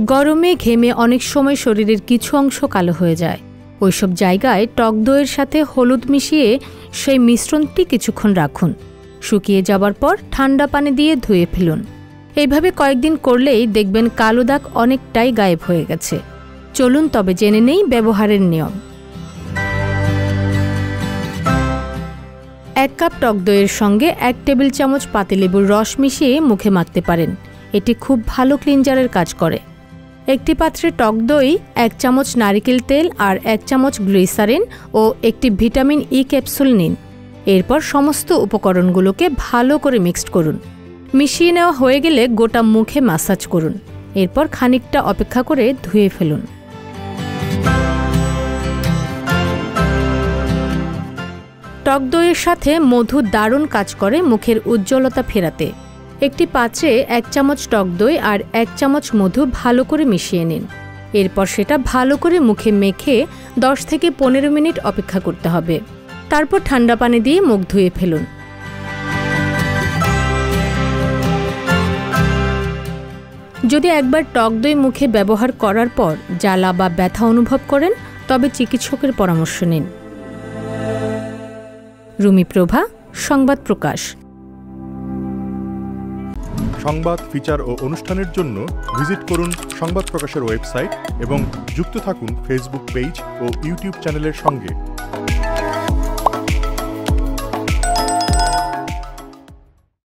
গরমে ঘেমে অনেক সময় শরীরের কিছু অংশ কালো হয়ে যায়। ওইসব জায়গায় টক দইয়ের সাথে হলুদ মিশিয়ে সেই মিশ্রণটি কিছুক্ষণ রাখুন। শুকিয়ে যাবার পর ঠান্ডা পানি দিয়ে ধুয়ে ফেলুন। এইভাবে কয়েকদিন করলেই দেখবেন কালো দাগ অনেকটাই গায়েব হয়ে গেছে। চলুন তবে জেনে নেই ব্যবহারের নিয়ম। 1 কাপ টক দইয়ের সঙ্গে 1 টেবিল চামচ পাতিলেবুর রস মিশিয়ে মুখে মাখতে পারেন। এটি খুব ভালো ক্লিনজারের কাজ করে। একটি পাত্রে টক দই, 1 চামচ নারিকেল তেল আর 1 চামচ গ্লিসারিন ও একটি ভিটামিন ই ক্যাপসুল নিন। এরপর সমস্ত উপকরণগুলোকে ভালো করে মিক্সড করুন। মিশিয়ে নেওয়া হয়ে গেলে গোটা মুখে ম্যাসাজ করুন। এরপর খানিকটা অপেক্ষা করে ধুয়ে ফেলুন। টক দইয়ের সাথে মধু দারুণ কাজ করে মুখের উজ্জ্বলতা ফেরাতে। একটি পাত্রে 1 চামচ টক দই আর 1 চামচ মধু ভালো করে মিশিয়ে নিন। এরপর সেটা ভালো করে মুখে মেখে 10 থেকে 15 মিনিট অপেক্ষা করতে হবে। তারপর ঠান্ডা পানি দিয়ে মুখ ধুয়ে ফেলুন। যদি একবার টক দই মুখে ব্যবহার করার পর জ্বালা বা ব্যথা অনুভব করেন, তবে চিকিৎসকের পরামর্শ নিন। রুমি প্রভা, সংবাদ প্রকাশ। সংবাদ, ফিচার ও অনুষ্ঠানের জন্য ভিজিট করুন সংবাদ প্রকাশের ওয়েবসাইট এবং যুক্ত থাকুন ফেসবুক পেজ ও ইউটিউব চ্যানেলের সঙ্গে।